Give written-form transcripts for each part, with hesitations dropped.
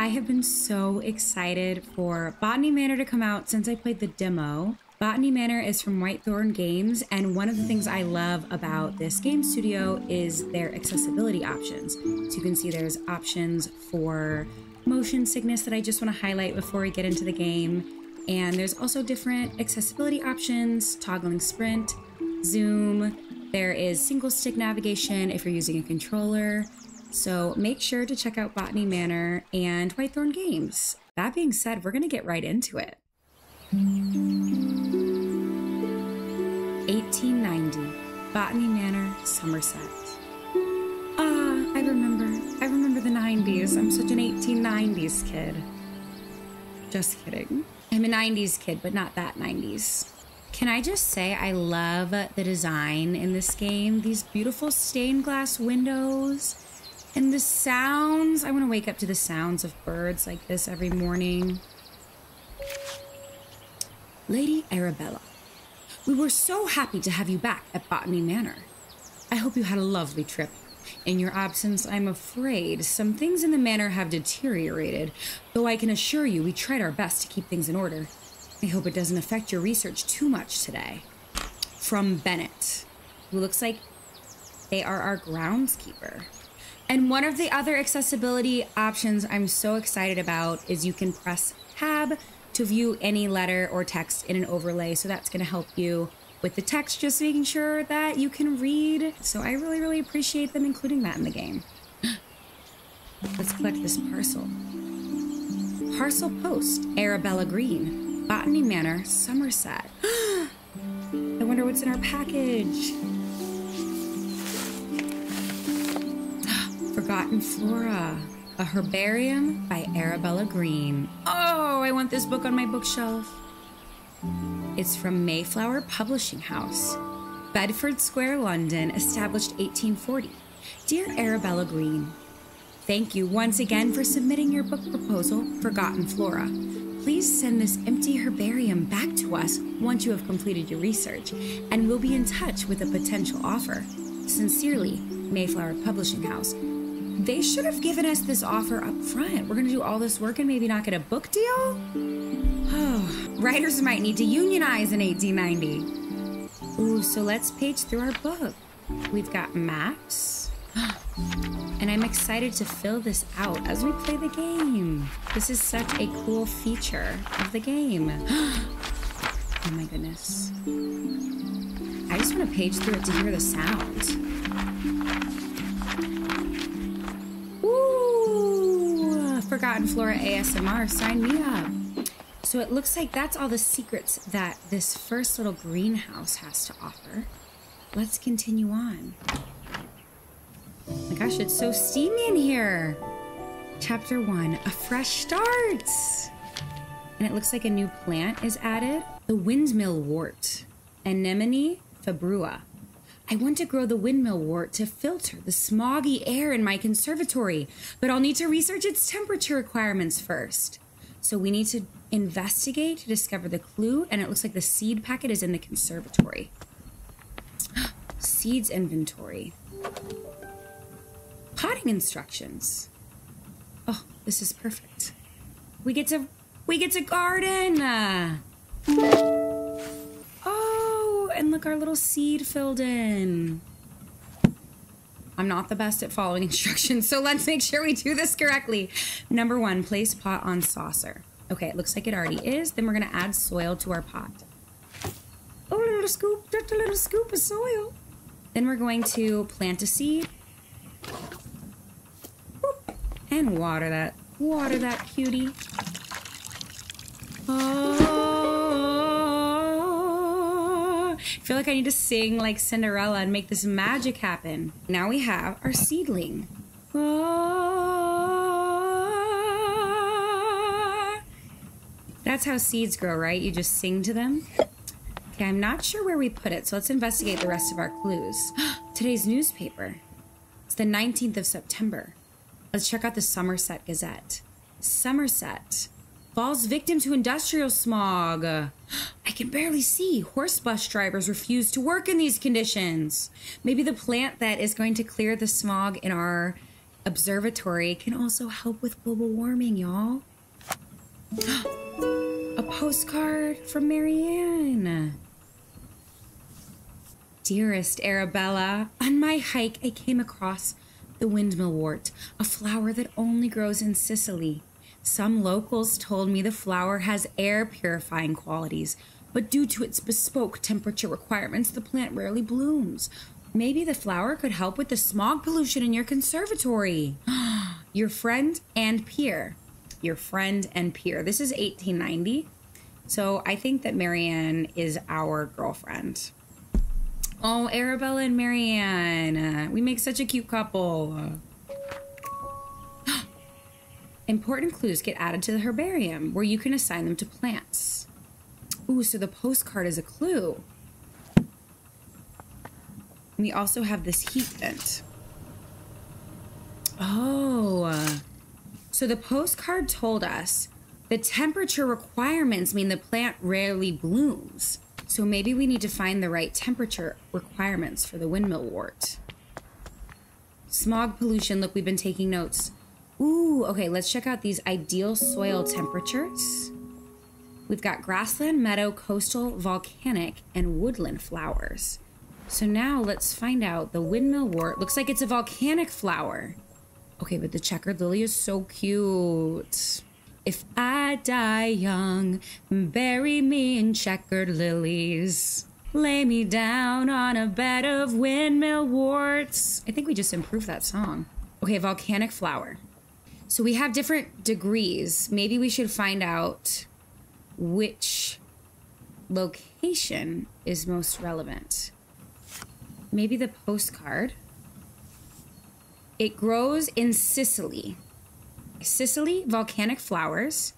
I have been so excited for Botany Manor to come out since I played the demo. Botany Manor is from Whitethorn Games, and one of the things I love about this game studio is their accessibility options. So you can see there's options for motion sickness that I just want to highlight before we get into the game. And there's also different accessibility options, toggling sprint, zoom. There is single stick navigation if you're using a controller. So make sure to check out Botany Manor and Whitethorn Games. That being said, we're going to get right into it. 1890, Botany Manor, Somerset. I remember the 90s. I'm such an 1890s kid. Just kidding. I'm a 90s kid, but not that 90s. Can I just say I love the design in this game? These beautiful stained glass windows. And the sounds, I want to wake up to the sounds of birds like this every morning. Lady Arabella, we were so happy to have you back at Botany Manor. I hope you had a lovely trip. In your absence, I'm afraid some things in the manor have deteriorated, though I can assure you we tried our best to keep things in order. I hope it doesn't affect your research too much today. From Bennett, who looks like they are our groundskeeper. And one of the other accessibility options I'm so excited about is you can press tab to view any letter or text in an overlay. So that's going to help you with the text, just making sure that you can read. So I really, really appreciate them including that in the game. Let's collect this parcel. Parcel post, Arabella Green, Botany Manor, Somerset. I wonder what's in our package. Forgotten Flora, a herbarium by Arabella Green. Oh, I want this book on my bookshelf. It's from Mayflower Publishing House, Bedford Square, London, established 1840. Dear Arabella Green, thank you once again for submitting your book proposal, Forgotten Flora. Please send this empty herbarium back to us once you have completed your research, and we'll be in touch with a potential offer. Sincerely, Mayflower Publishing House. They should have given us this offer up front. We're going to do all this work and maybe not get a book deal? Oh, writers might need to unionize in 1890. Ooh, so let's page through our book. We've got maps. And I'm excited to fill this out as we play the game. This is such a cool feature of the game. Oh my goodness. I just want to page through it to hear the sound. Forgotten Flora ASMR, sign me up. So it looks like that's all the secrets that this first little greenhouse has to offer. Let's continue on. Oh my gosh, it's so steamy in here. Chapter 1, a fresh start. And it looks like a new plant is added. The windmill wort, Anemone fabrua. I want to grow the windmill wort to filter the smoggy air in my conservatory, but I'll need to research its temperature requirements first. So we need to investigate to discover the clue, and it looks like the seed packet is in the conservatory. Seeds inventory. Potting instructions. Oh, this is perfect. We get to garden. And look, our little seed filled in. I'm not the best at following instructions, so let's make sure we do this correctly. Number 1, place pot on saucer. Okay, it looks like it already is. Then we're gonna add soil to our pot. Oh, a little scoop, just a little scoop of soil. Then we're going to plant a seed. And water that cutie. I feel like I need to sing like Cinderella and make this magic happen. Now we have our seedling. That's how seeds grow, right? You just sing to them. Okay, I'm not sure where we put it, so let's investigate the rest of our clues. Today's newspaper. It's the 19th of September. Let's check out the Somerset Gazette. Somerset falls victim to industrial smog. I can barely see. Horse bus drivers refuse to work in these conditions. Maybe the plant that is going to clear the smog in our observatory can also help with global warming, y'all. A postcard from Marianne. Dearest Arabella, on my hike I came across the windmill wort, a flower that only grows in Sicily. Some locals told me the flower has air purifying qualities, but due to its bespoke temperature requirements, the plant rarely blooms. Maybe the flower could help with the smog pollution in your conservatory. Your friend and peer. Your friend and peer. This is 1890. So I think that Marianne is our girlfriend. Oh, Arabella and Marianne. We make such a cute couple. Important clues get added to the herbarium, where you can assign them to plants. Ooh, so the postcard is a clue. We also have this heat vent. Oh, so the postcard told us the temperature requirements mean the plant rarely blooms. So maybe we need to find the right temperature requirements for the windmill wort. Smog pollution. Look, we've been taking notes. Ooh, okay, let's check out these ideal soil temperatures. We've got grassland, meadow, coastal, volcanic, and woodland flowers. So now let's find out the windmill wort. Looks like it's a volcanic flower. Okay, but the checkered lily is so cute. If I die young, bury me in checkered lilies. Lay me down on a bed of windmill warts. I think we just improved that song. Okay, volcanic flower. So we have different degrees. Maybe we should find out which location is most relevant. Maybe the postcard. It grows in Sicily. Sicily, volcanic flowers,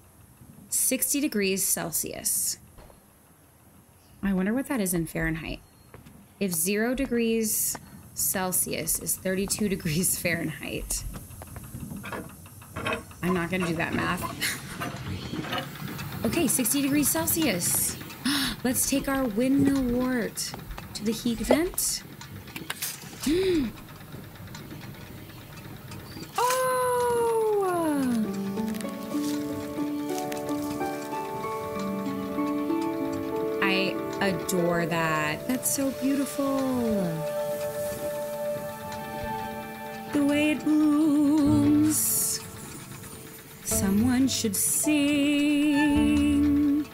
60 degrees Celsius. I wonder what that is in Fahrenheit. If 0 degrees Celsius is 32 degrees Fahrenheit. I'm not gonna do that math. Okay, 60 degrees Celsius. Let's take our windmill wort to the heat vent. I adore that. That's so beautiful. The way it blooms. Someone should sing.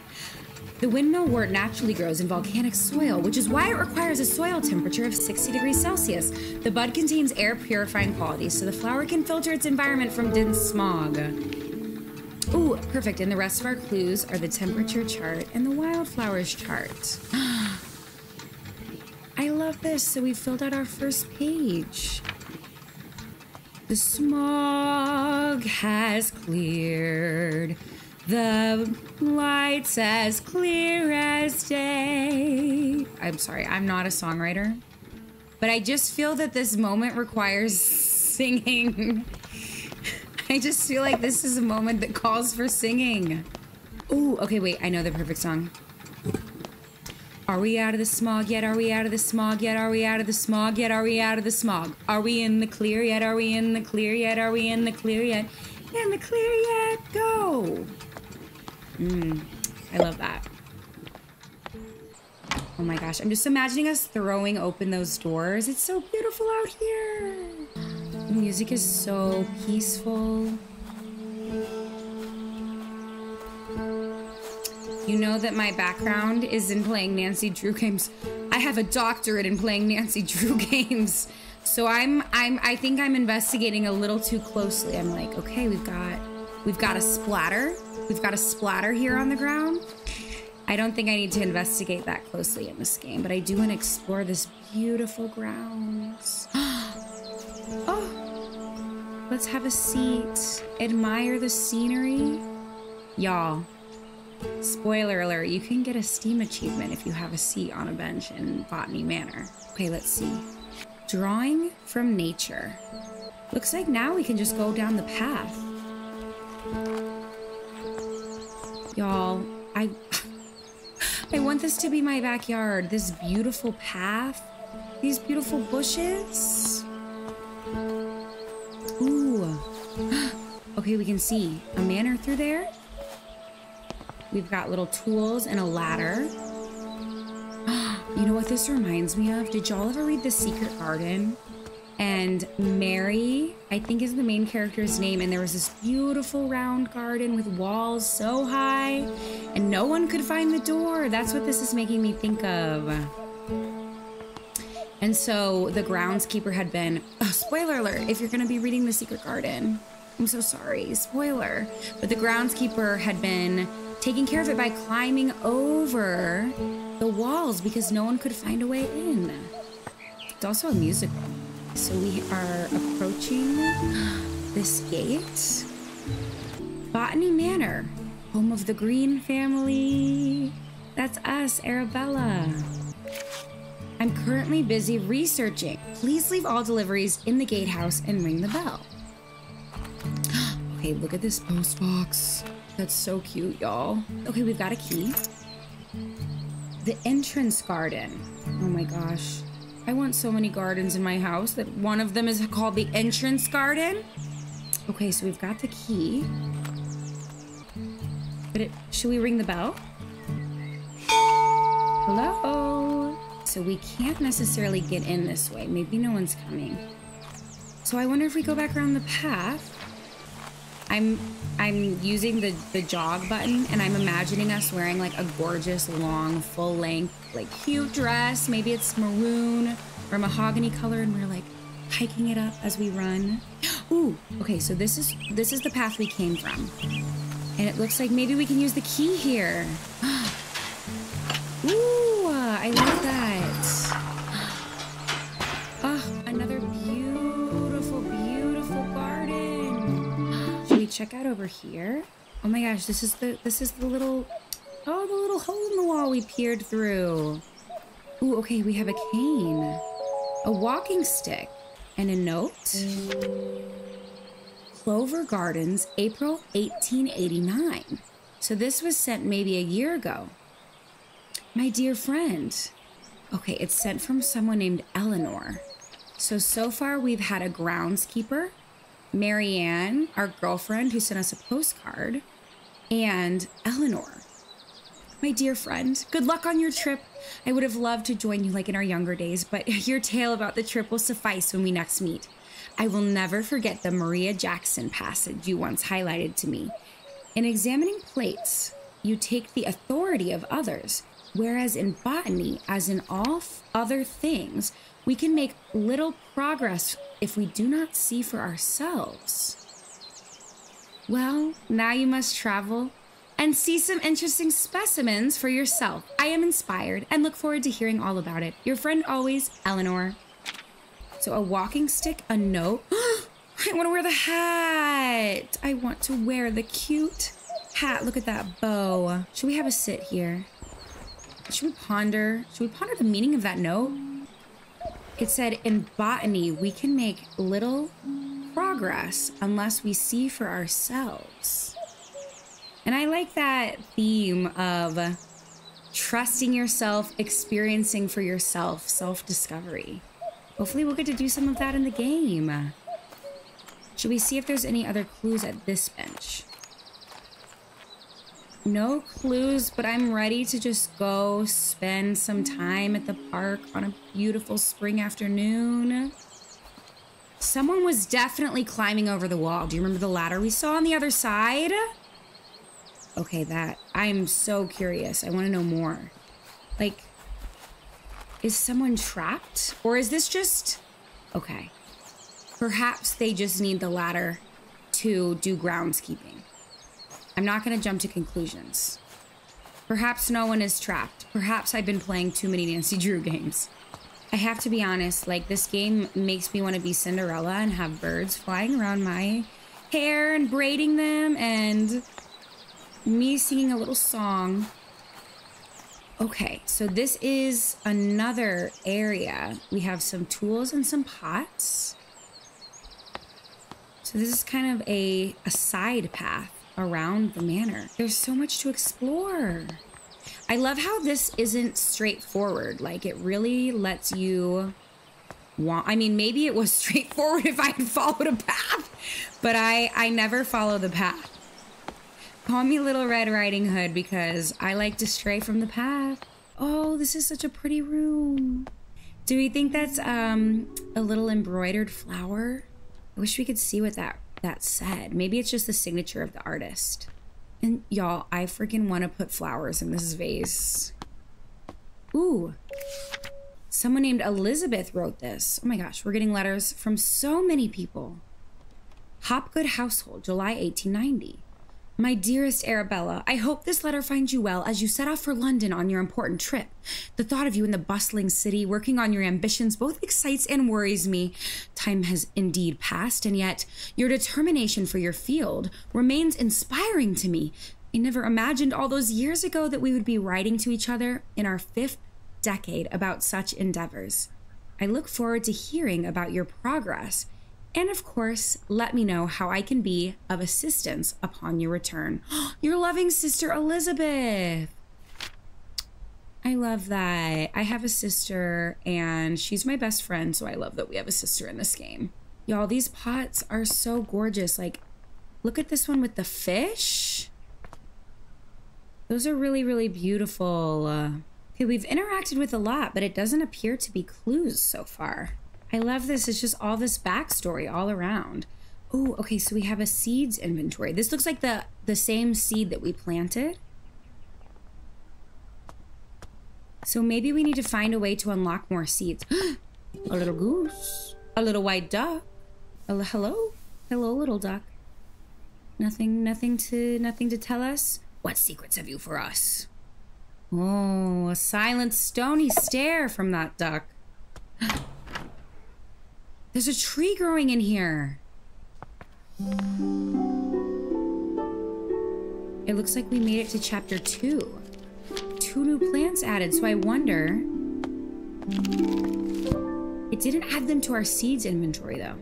The windmill wort naturally grows in volcanic soil, which is why it requires a soil temperature of 60 degrees Celsius. The bud contains air purifying qualities, so the flower can filter its environment from dense smog. Ooh, perfect. And the rest of our clues are the temperature chart and the wildflowers chart. I love this. So we filled out our first page. The smog has cleared. The light's as clear as day. I'm sorry, I'm not a songwriter. But I just feel that this moment requires singing. I just feel like this is a moment that calls for singing. Oh, okay, wait, I know the perfect song. Are we out of the smog yet? Are we out of the smog yet? Are we out of the smog yet? Are we out of the smog? Are we in the clear yet? Are we in the clear yet? Are we in the clear yet? In the clear yet? Go! I love that. Oh my gosh, I'm just imagining us throwing open those doors. It's so beautiful out here. The music is so peaceful. You know that my background is in playing Nancy Drew games. I have a doctorate in playing Nancy Drew games. So I think I'm investigating a little too closely. I'm like, okay, we've got a splatter. We've got a splatter here on the ground. I don't think I need to investigate that closely in this game, but I do want to explore this beautiful grounds. Oh, let's have a seat. Admire the scenery. Y'all, spoiler alert, you can get a Steam achievement if you have a seat on a bench in Botany Manor. Okay, let's see. Drawing from nature. Looks like now we can just go down the path. Y'all, I want this to be my backyard. This beautiful path. These beautiful bushes. Ooh. Okay, we can see a manor through there. We've got little tools and a ladder. You know what this reminds me of? Did y'all ever read The Secret Garden? And Mary, I think is the main character's name, and there was this beautiful round garden with walls so high, and no one could find the door. That's what this is making me think of. And so the groundskeeper had been, oh, spoiler alert, if you're gonna be reading The Secret Garden, I'm so sorry, spoiler. But the groundskeeper had been taking care of it by climbing over the walls because no one could find a way in. It's also a musical. So we are approaching this gate. Botany Manor, home of the Green family. That's us, Arabella. I'm currently busy researching. Please leave all deliveries in the gatehouse and ring the bell. Okay, look at this post box. That's so cute, y'all. Okay, we've got a key. The entrance garden. Oh my gosh. I want so many gardens in my house that one of them is called the entrance garden. Okay, so we've got the key. But should we ring the bell? Hello? So we can't necessarily get in this way. Maybe no one's coming. So I wonder if we go back around the path. I'm using the jog button, and I'm imagining us wearing like a gorgeous, long, full-length, like cute dress. Maybe it's maroon or mahogany color, and we're like hiking it up as we run. Ooh, okay, so this is the path we came from. And it looks like maybe we can use the key here. Ooh, I like that. Oh, another beautiful, beautiful garden. Should we check out over here? Oh my gosh, this is the little, oh, the little hole in the wall we peered through. Ooh, okay, we have a cane, a walking stick, and a note. Clover Gardens, April 1889. So this was sent maybe a year ago. My dear friend. Okay, it's sent from someone named Eleanor. So far we've had a groundskeeper, Marianne, our girlfriend who sent us a postcard, and Eleanor. My dear friend, good luck on your trip. I would have loved to join you like in our younger days, but your tale about the trip will suffice when we next meet. I will never forget the Maria Jackson passage you once highlighted to me. In examining plates, you take the authority of others, whereas in botany, as in all other things, we can make little progress if we do not see for ourselves. Well, now you must travel and see some interesting specimens for yourself. I am inspired and look forward to hearing all about it. Your friend always, Eleanor. So a walking stick, a note. I want to wear the hat. I want to wear the cute hat. Look at that bow. Should we have a sit here? Should we ponder the meaning of that note? It said, in botany, we can make little progress unless we see for ourselves. And I like that theme of trusting yourself, experiencing for yourself, self-discovery. Hopefully we'll get to do some of that in the game. Should we see if there's any other clues at this bench? No clues, but I'm ready to just go spend some time at the park on a beautiful spring afternoon. Someone was definitely climbing over the wall. Do you remember the ladder we saw on the other side? Okay, I'm so curious. I want to know more. Like, is someone trapped? Or is this just... Okay. Perhaps they just need the ladder to do groundskeeping. I'm not going to jump to conclusions. Perhaps no one is trapped. Perhaps I've been playing too many Nancy Drew games. I have to be honest, like, this game makes me want to be Cinderella and have birds flying around my hair and braiding them and me singing a little song. Okay, so this is another area. We have some tools and some pots. So this is kind of a side path around the manor. There's so much to explore. I love how this isn't straightforward. Like, it really lets you I mean, maybe it was straightforward if I had followed a path, but I never follow the path. Call me Little Red Riding Hood because I like to stray from the path. Oh, this is such a pretty room. Do we think that's a little embroidered flower? I wish we could see what that said. Maybe it's just the signature of the artist. And y'all, I freaking want to put flowers in this vase. Ooh. Someone named Elizabeth wrote this. Oh my gosh, we're getting letters from so many people. Hopgood Household, July 1890. My dearest Arabella, I hope this letter finds you well as you set off for London on your important trip. The thought of you in the bustling city, working on your ambitions, both excites and worries me. Time has indeed passed, and yet your determination for your field remains inspiring to me. I never imagined all those years ago that we would be writing to each other in our 5th decade about such endeavors. I look forward to hearing about your progress. And of course, let me know how I can be of assistance upon your return. Your loving sister, Elizabeth. I love that. I have a sister and she's my best friend, so I love that we have a sister in this game. Y'all, these pots are so gorgeous. Like, look at this one with the fish. Those are really, really beautiful. Okay, we've interacted with a lot, but it doesn't appear to be clues so far. I love this. It's just all this backstory all around. Oh, okay, so we have a seeds inventory. This looks like the same seed that we planted. So maybe we need to find a way to unlock more seeds. A little goose. A little white duck. Hello? Hello, little duck. Nothing to tell us? What secrets have you for us? Oh, a silent, stony stare from that duck. There's a tree growing in here. It looks like we made it to chapter 2. 2 new plants added, so I wonder... It didn't add them to our seeds inventory, though.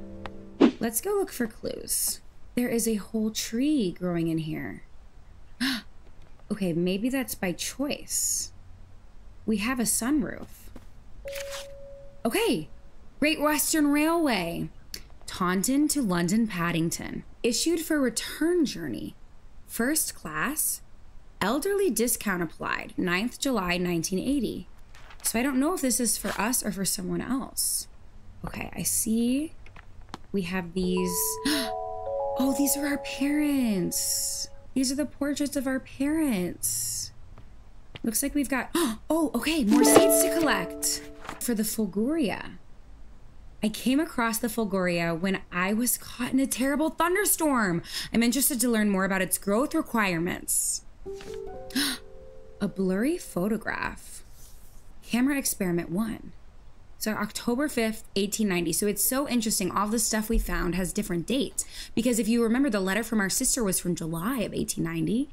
Let's go look for clues. There is a whole tree growing in here. Okay, maybe that's by choice. We have a sunroof. Okay. Great Western Railway, Taunton to London Paddington. Issued for return journey. First class. Elderly discount applied. 9th July 1980. So I don't know if this is for us or for someone else. Okay, I see we have these. Oh, these are our parents. These are the portraits of our parents. Looks like we've got, oh, okay, more seeds to collect for the Fulguria. I came across the Fulguria when I was caught in a terrible thunderstorm. I'm interested to learn more about its growth requirements. A blurry photograph. Camera experiment 1. So October 5th, 1890. So it's so interesting. All the stuff we found has different dates. Because if you remember, the letter from our sister was from July of 1890.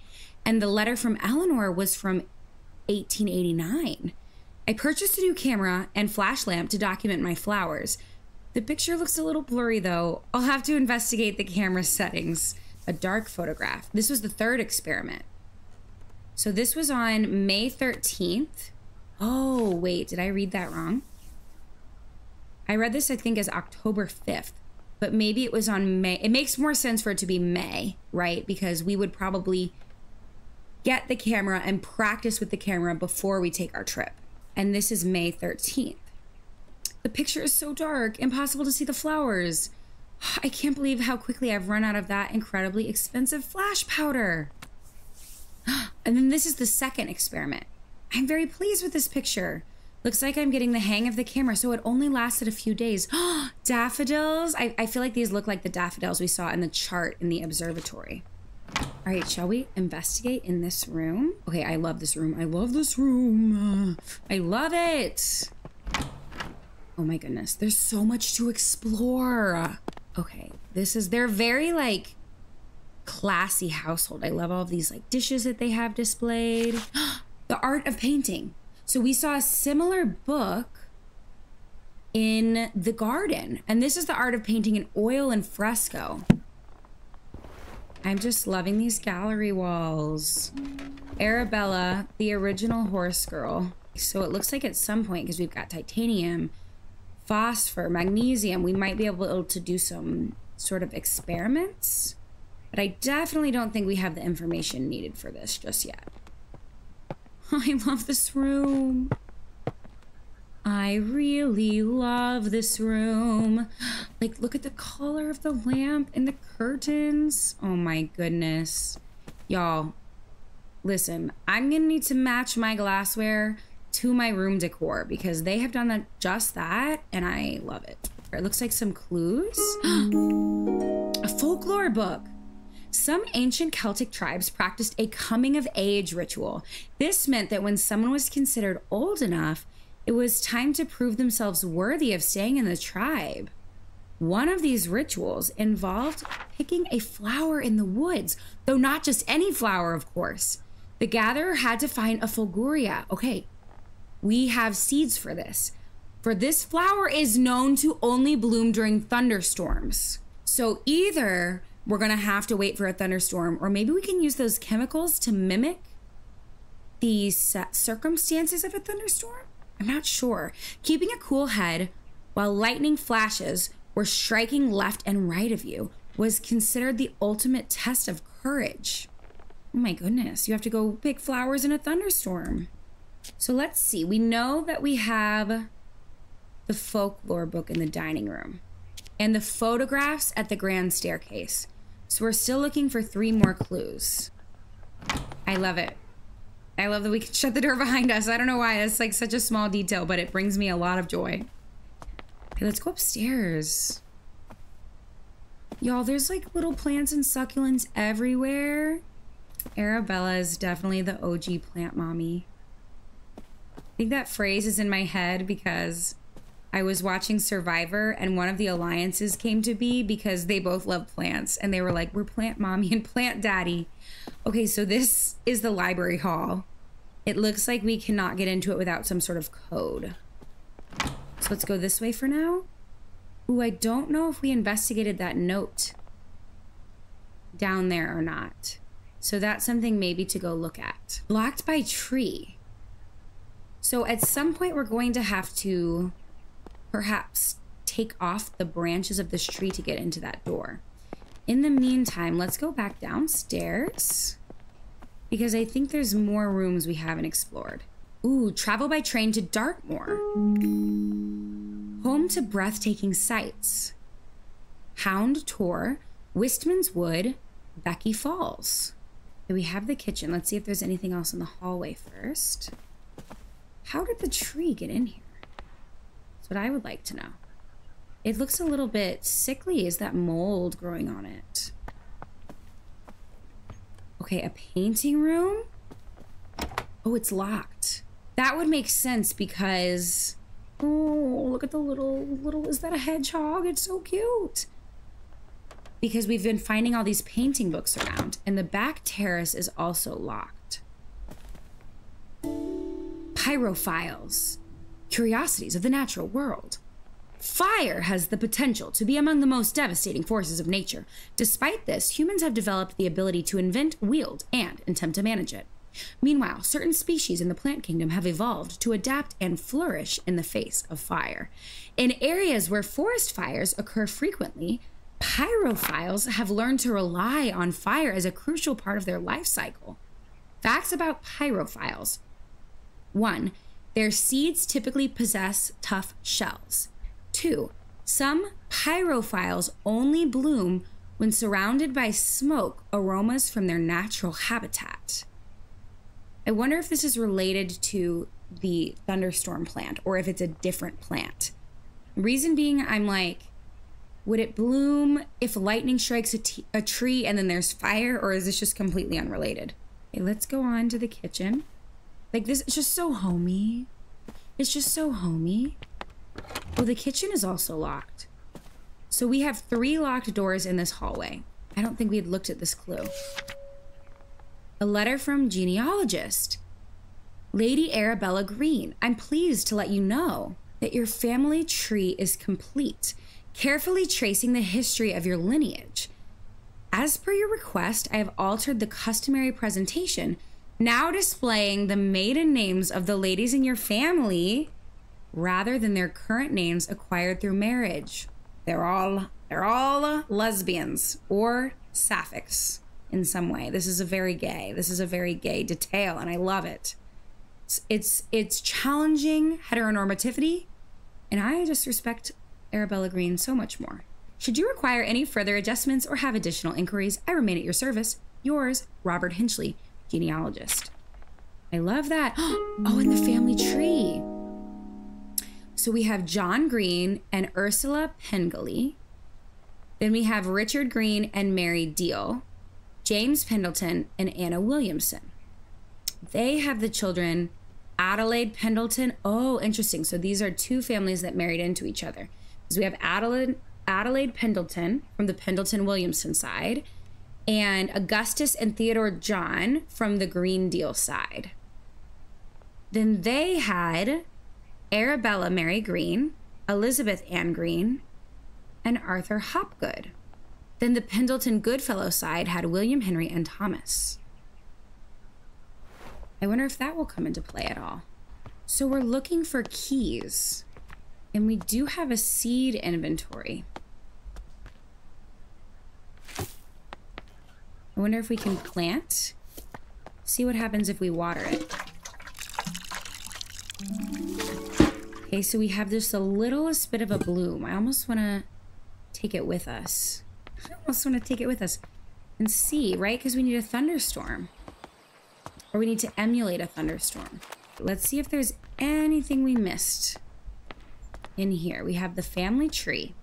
And the letter from Eleanor was from 1889. I purchased a new camera and flash lamp to document my flowers. The picture looks a little blurry though. I'll have to investigate the camera settings. A dark photograph. This was the 3rd experiment. So this was on May 13th. Oh, wait, did I read that wrong? I read this, I think, as October 5th, but maybe it was on May. It makes more sense for it to be May, right? Because we would probably get the camera and practice with the camera before we take our trip. And this is May 13th. The picture is so dark, impossible to see the flowers. I can't believe how quickly I've run out of that incredibly expensive flash powder. And then this is the 2nd experiment. I'm very pleased with this picture. Looks like I'm getting the hang of the camera, so it only lasted a few days. Daffodils. I feel like these look like the daffodils we saw in the chart in the observatory. All right, shall we investigate in this room? Okay, I love this room. I love this room. I love it. Oh my goodness, there's so much to explore. Okay, they're very like classy household. I love all of these like dishes that they have displayed. The art of painting. So we saw a similar book in the garden, and this is the art of painting in oil and fresco. I'm just loving these gallery walls. Arabella, the original horse girl. So it looks like at some point, because we've got titanium, phosphor, magnesium. We might be able to do some sort of experiments, but I definitely don't think we have the information needed for this just yet. I love this room. I really love this room. Like, look at the color of the lamp and the curtains. Oh my goodness. Y'all, listen, I'm gonna need to match my glassware to my room decor because they have done just that, and I love it. It looks like some clues. A folklore book. Some ancient Celtic tribes practiced a coming-of-age ritual. This meant that when someone was considered old enough, it was time to prove themselves worthy of staying in the tribe. One of these rituals involved picking a flower in the woods, though not just any flower, of course. The gatherer had to find a fulguria. Okay, we have seeds for this. For this flower is known to only bloom during thunderstorms. So either we're gonna have to wait for a thunderstorm, or maybe we can use those chemicals to mimic the circumstances of a thunderstorm? I'm not sure. Keeping a cool head while lightning flashes were striking left and right of you was considered the ultimate test of courage. Oh my goodness, you have to go pick flowers in a thunderstorm. So let's see, we know that we have the folklore book in the dining room and the photographs at the grand staircase. So we're still looking for 3 more clues. I love it. I love that we can shut the door behind us. I don't know why, it's like such a small detail, but it brings me a lot of joy. Okay, let's go upstairs. Y'all, there's like little plants and succulents everywhere. Arabella is definitely the OG plant mommy. I think that phrase is in my head because I was watching Survivor and one of the alliances came to be because they both love plants and they were like, we're plant mommy and plant daddy. Okay, so this is the library hall. It looks like we cannot get into it without some sort of code. So let's go this way for now. Ooh, I don't know if we investigated that note down there or not. So that's something maybe to go look at. Blocked by tree. So at some point we're going to have to perhaps take off the branches of this tree to get into that door. In the meantime, let's go back downstairs because I think there's more rooms we haven't explored. Ooh, travel by train to Dartmoor. Home to breathtaking sights. Hound Tor, Wistman's Wood, Becky Falls. Okay, we have the kitchen. Let's see if there's anything else in the hallway first. How did the tree get in here? That's what I would like to know. It looks a little bit sickly. Is that mold growing on it? Okay, a painting room. Oh, it's locked. That would make sense because, oh, look at the little, is that a hedgehog? It's so cute. Because we've been finding all these painting books around, and the back terrace is also locked. Pyrophiles, curiosities of the natural world. Fire has the potential to be among the most devastating forces of nature. Despite this, humans have developed the ability to invent, wield, and attempt to manage it. Meanwhile, certain species in the plant kingdom have evolved to adapt and flourish in the face of fire. In areas where forest fires occur frequently, pyrophiles have learned to rely on fire as a crucial part of their life cycle. Facts about pyrophiles. 1. Their seeds typically possess tough shells. 2. Some pyrophiles only bloom when surrounded by smoke aromas from their natural habitat. I wonder if this is related to the thunderstorm plant or if it's a different plant. Reason being, I'm like, would it bloom if lightning strikes a tree and then there's fire, or is this just completely unrelated? Okay, let's go on to the kitchen. Like this, it's just so homey. It's just so homey. Well, the kitchen is also locked. So we have 3 locked doors in this hallway. I don't think we had looked at this clue. A letter from genealogist. Lady Arabella Green, I'm pleased to let you know that your family tree is complete, carefully tracing the history of your lineage. As per your request, I have altered the customary presentation, now displaying the maiden names of the ladies in your family. rather than their current names acquired through marriage. They're all lesbians or sapphics in some way. This is a very gay detail, and I love it. It's challenging heteronormativity, and I just respect Arabella Green so much more. Should you require any further adjustments or have additional inquiries, I remain at your service. Yours, Robert Hinchley, genealogist. I love that. Oh, and the family tree. So we have John Green and Ursula Pengelly. Then we have Richard Green and Mary Deal, James Pendleton and Anna Williamson. They have the children Adelaide Pendleton. Oh, interesting. So these are two families that married into each other. So we have Adelaide Pendleton from the Pendleton-Williamson side, and Augustus and Theodore John from the Green Deal side. Then they had Arabella Mary Green, Elizabeth Ann Green, and Arthur Hopgood. Then the Pendleton Goodfellow side had William Henry and Thomas. I wonder if that will come into play at all. So we're looking for keys, and we do have a seed inventory. I wonder if we can plant. See what happens if we water it. Okay, so we have just the littlest bit of a bloom. I almost want to take it with us. And see, right? Because we need a thunderstorm. Or we need to emulate a thunderstorm. Let's see if there's anything we missed in here. We have the family tree.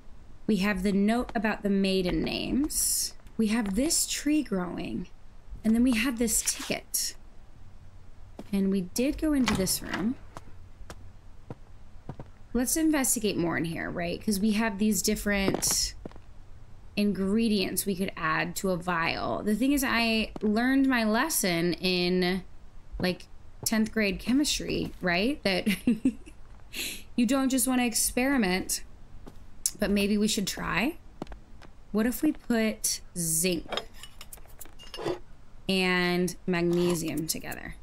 We have the note about the maiden names. We have this tree growing. And then we have this ticket. And we did go into this room. Let's investigate more in here, right? Because we have these different ingredients we could add to a vial. The thing is, I learned my lesson in like 10th grade chemistry, right? That you don't just want to experiment, but maybe we should try. What if we put zinc and magnesium together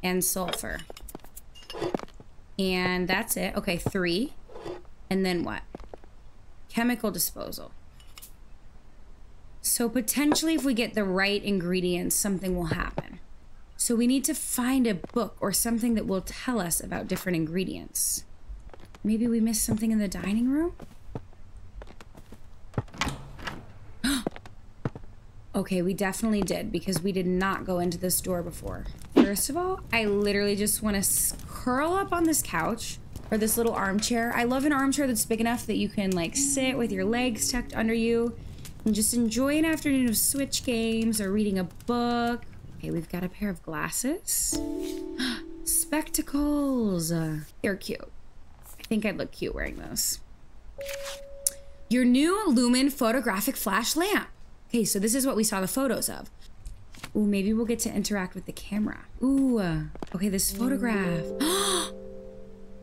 and sulfur? And that's it. Okay, 3. And then what? Chemical disposal. So potentially if we get the right ingredients, something will happen. So we need to find a book or something that will tell us about different ingredients. Maybe we missed something in the dining room? Okay, we definitely did, because we did not go into this door before. First of all, I literally just want to curl up on this couch or this little armchair. I love an armchair that's big enough that you can like sit with your legs tucked under you and just enjoy an afternoon of Switch games or reading a book. Okay, we've got a pair of glasses. Spectacles. They're cute. I think I'd look cute wearing those. Your new Lumen photographic flash lamp. Okay, so this is what we saw the photos of. Ooh, maybe we'll get to interact with the camera. Ooh, okay, this photograph.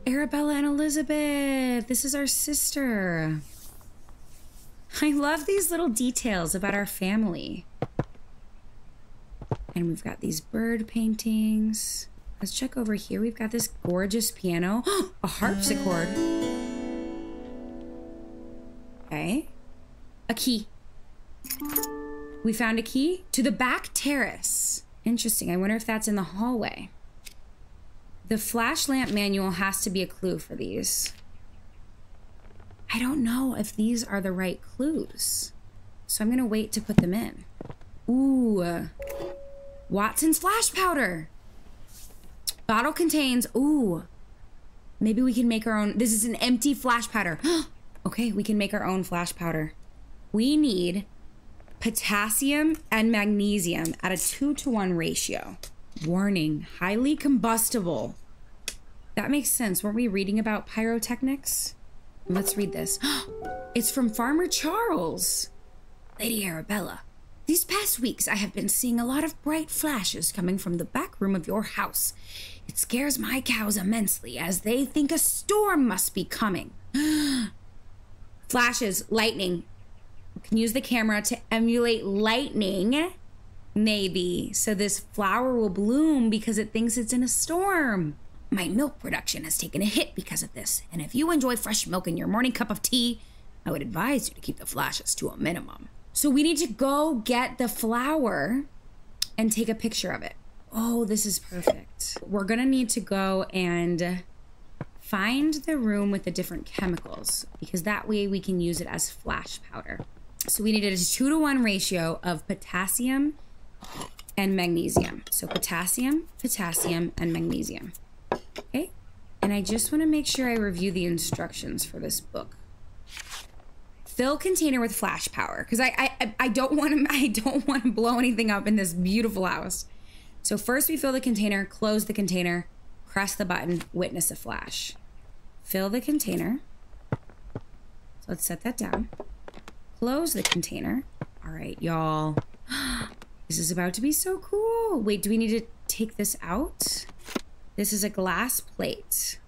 Arabella and Elizabeth, this is our sister. I love these little details about our family. And we've got these bird paintings. Let's check over here. We've got this gorgeous piano. A harpsichord. Okay. A key. We found a key to the back terrace. Interesting. I wonder if that's in the hallway. The flash lamp manual has to be a clue for these. I don't know if these are the right clues, so I'm gonna wait to put them in. Ooh, Watson's flash powder. Bottle contains, ooh, maybe we can make our own. This is an empty flash powder. Okay, we can make our own flash powder. We need potassium and magnesium at a 2-to-1 ratio. Warning, highly combustible. That makes sense. Weren't we reading about pyrotechnics? Let's read this. It's from Farmer Charles. Lady Arabella, these past weeks I have been seeing a lot of bright flashes coming from the back room of your house. It scares my cows immensely as they think a storm must be coming. Flashes, lightning. We can use the camera to emulate lightning. Maybe. So this flower will bloom because it thinks it's in a storm. My milk production has taken a hit because of this, and if you enjoy fresh milk in your morning cup of tea, I would advise you to keep the flashes to a minimum. So we need to go get the flower and take a picture of it. Oh, this is perfect. We're gonna need to go and find the room with the different chemicals, because that way we can use it as flash powder. So we needed a 2-to-1 ratio of potassium and magnesium. So potassium, potassium, and magnesium. Okay, and I just want to make sure I review the instructions for this book. Fill container with flash powder, because I don't want to blow anything up in this beautiful house. So first we fill the container, close the container, press the button, witness a flash. Fill the container. So let's set that down. Close the container. All right, y'all. This is about to be so cool. Wait, do we need to take this out? This is a glass plate.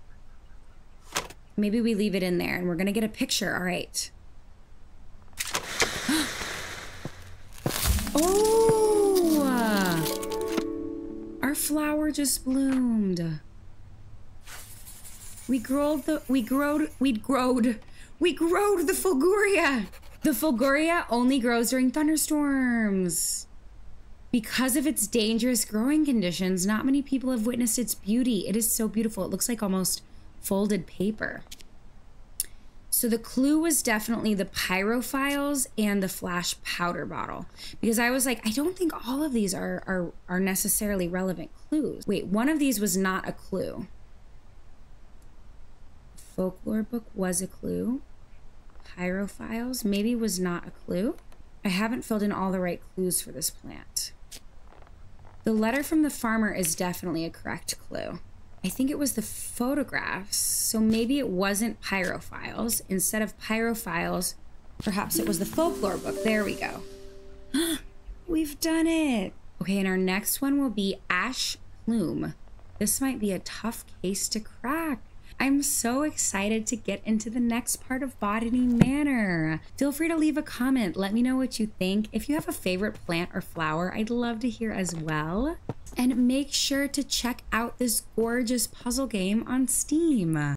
Maybe we leave it in there and we're gonna get a picture. All right. Oh, our flower just bloomed. We growed the Fulguria. The Fulguria only grows during thunderstorms. Because of its dangerous growing conditions, not many people have witnessed its beauty. It is so beautiful. It looks like almost folded paper. So the clue was definitely the pyrophiles and the flash powder bottle. Because I was like, I don't think all of these are necessarily relevant clues. Wait, one of these was not a clue. Folklore book was a clue. Pyrophiles maybe was not a clue. I haven't filled in all the right clues for this plant. The letter from the farmer is definitely a correct clue. I think it was the photographs, so maybe it wasn't pyrophiles. Instead of pyrophiles, perhaps it was the folklore book. There we go. We've done it. Okay, and our next one will be ash plume. This might be a tough case to crack. I'm so excited to get into the next part of Botany Manor. Feel free to leave a comment. Let me know what you think. If you have a favorite plant or flower, I'd love to hear as well. And make sure to check out this gorgeous puzzle game on Steam.